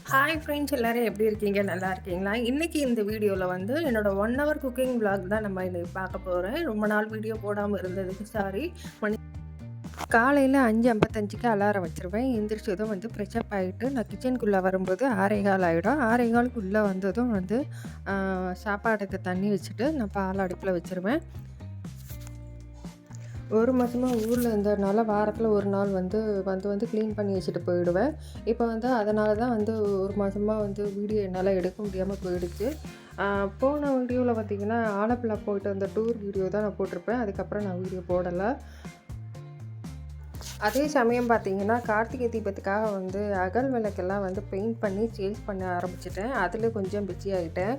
Hi friends எல்லோரும் எப்படி இருக்கீங்க? நல்லா இருக்கீங்களா? இன்றைக்கி இந்த வீடியோவில் வந்து என்னோடய 1 ஹவர் குக்கிங் விளாக் தான் நம்ம இன்னைக்கு பார்க்க போகிறேன். ரொம்ப நாள் வீடியோ போடாமல் இருந்ததுக்கு சாரி. காலையில் 5:55க்கு அலாரம் வச்சுருவேன். எந்திரிச்சதும் வந்து ஃப்ரெஷ்அப் ஆகிட்டு நான் கிச்சனுக்குள்ளே வரும்போது 6:15 ஆகிடும். 6:15க்குள்ளே வந்ததும் வந்து சாப்பாட்டுக்கு தண்ணி வச்சுட்டு நான் பால் அடுப்பில் வச்சுருவேன். ஒரு மாதமாக ஊரில் இருந்ததுனால வாரத்தில் ஒரு நாள் வந்து வந்து க்ளீன் பண்ணி வச்சுட்டு போயிடுவேன். இப்போ வந்து அதனால தான் வந்து ஒரு மாதமாக வந்து வீடியோ என்னால் எடுக்க முடியாமல் போயிடுச்சு. போன வீடியோவில் பார்த்திங்கன்னா ஆலப்புழா போயிட்டு வந்த டூர் வீடியோ தான் நான் போட்டிருப்பேன். அதுக்கப்புறம் நான் வீடியோ போடலை. அதே சமயம் பார்த்திங்கன்னா கார்த்திகை தீபத்துக்காக வந்து அகல் விளக்கெல்லாம் வந்து பெயிண்ட் பண்ணி சேல்ஸ் பண்ண ஆரம்பிச்சிட்டேன். அதில் கொஞ்சம் பிஸி ஆகிட்டேன்.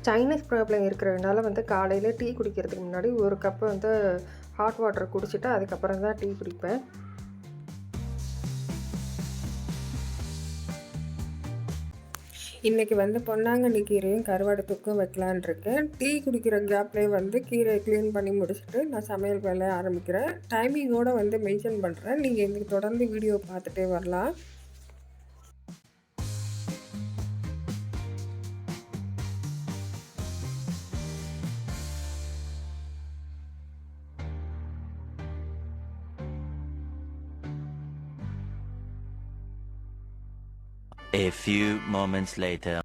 சைனீஸ் ப்ராப்ளம் இருக்கிறதுனால வந்து காலையில் டீ குடிக்கிறதுக்கு முன்னாடி ஒரு கப்பு வந்து ஹாட் வாட்டர் குடிச்சிட்டு அதுக்கப்புறம் தான் டீ குடிப்பேன். இன்றைக்கி வந்து பொன்னாங்கண்ணி கீரையும் கருவாடு தொக்கும் வைக்கலான் இருக்கேன். டீ குடிக்கிற கேப்லேயே வந்து கீரையை க்ளீன் பண்ணி முடிச்சுட்டு நான் சமையல் வேலையை ஆரம்பிக்கிறேன். டைமிங்கோடு வந்து மென்ஷன் பண்ணுறேன். நீங்கள் எங்களுக்கு தொடர்ந்து வீடியோ பார்த்துட்டே வரலாம். A few moments later.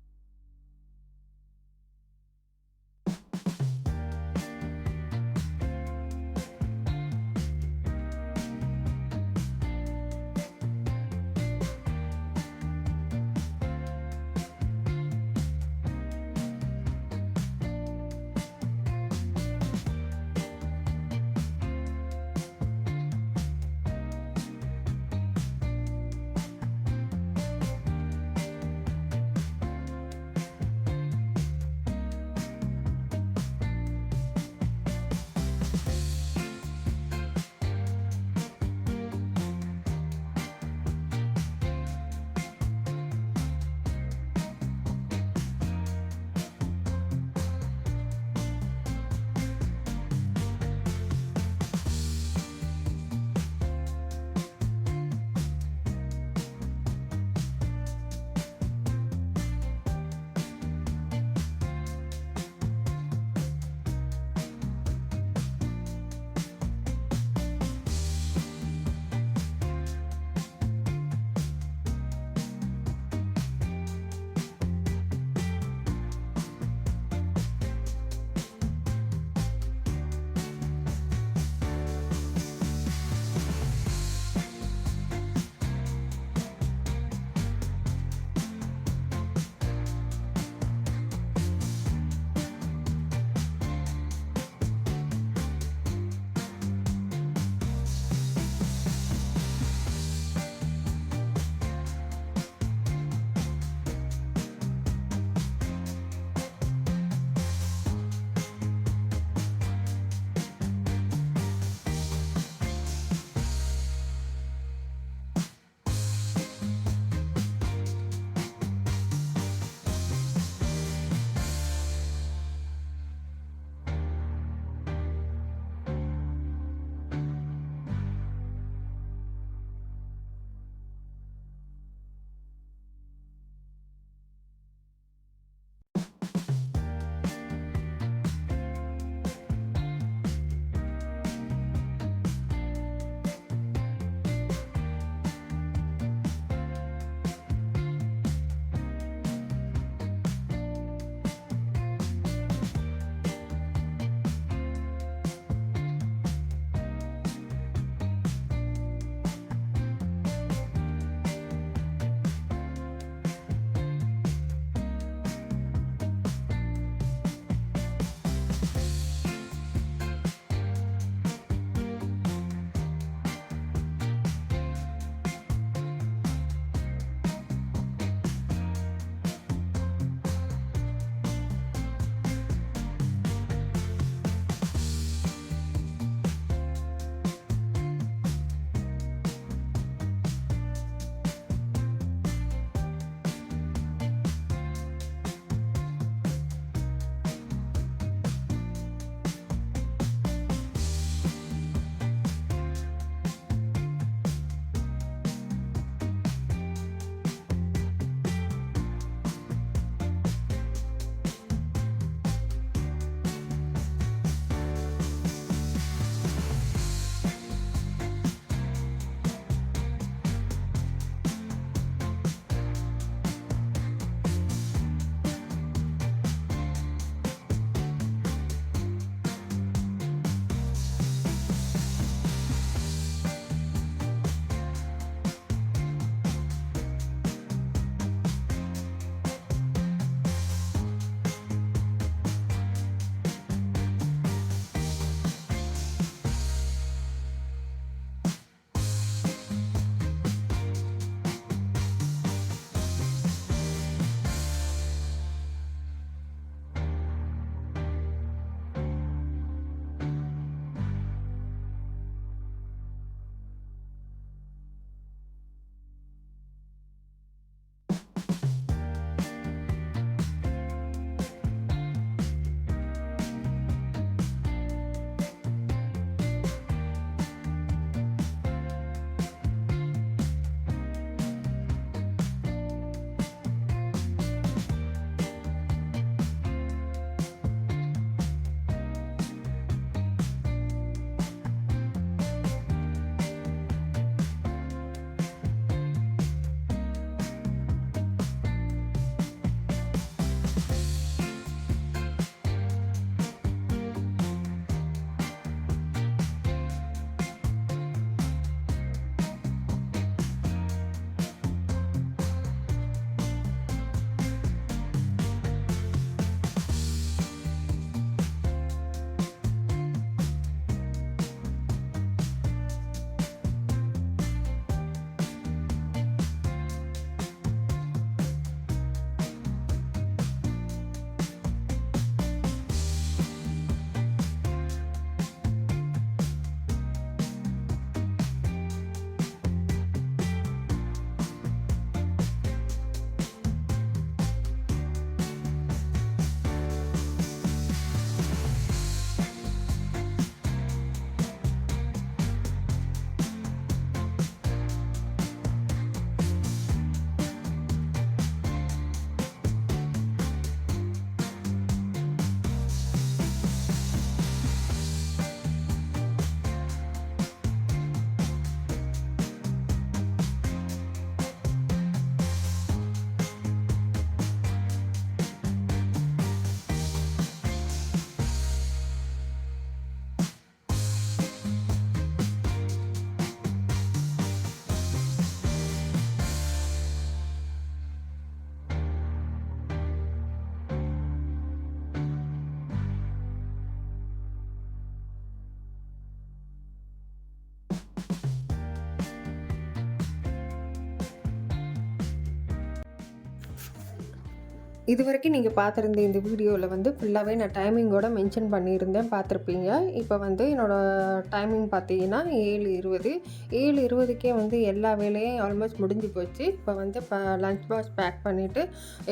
இதுவரைக்கும் நீங்கள் பார்த்துருந்த இந்த வீடியோவில் வந்து ஃபுல்லாகவே நான் டைமிங்கோட மென்ஷன் பண்ணியிருந்தேன், பார்த்துருப்பீங்க. இப்போ வந்து என்னோடய டைமிங் பார்த்தீங்கன்னா 7:20. 7:20க்கே வந்து எல்லா வேலையும் ஆல்மோஸ்ட் முடிஞ்சு போச்சு. இப்போ வந்து லஞ்ச் பாக்ஸ் பேக் பண்ணிவிட்டு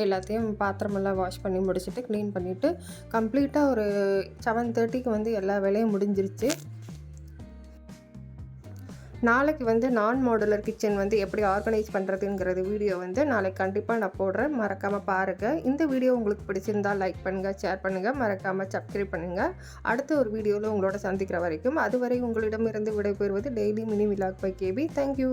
எல்லாத்தையும் பாத்திரமெல்லாம் வாஷ் பண்ணி முடிச்சுட்டு க்ளீன் பண்ணிவிட்டு கம்ப்ளீட்டாக ஒரு 7:30க்கு வந்து எல்லா வேலையும் முடிஞ்சிருச்சு. நாளைக்கு வந்து நான் மாடுலர் கிச்சன் வந்து எப்படி ஆர்கனைஸ் பண்ணுறதுங்கிறது வீடியோ வந்து நாளைக்கு கண்டிப்பாக நான் போடுறேன். மறக்காமல் பாருங்கள். இந்த வீடியோ உங்களுக்கு பிடிச்சிருந்தால் லைக் பண்ணுங்கள், ஷேர் பண்ணுங்கள், மறக்காமல் சப்ஸ்கிரைப் பண்ணுங்கள். அடுத்த ஒரு வீடியோவில் உங்களோட சந்திக்கிற வரைக்கும் அதுவரை உங்களிடமிருந்து விடைபெறுவது daily mini vlog by KB. Thank you.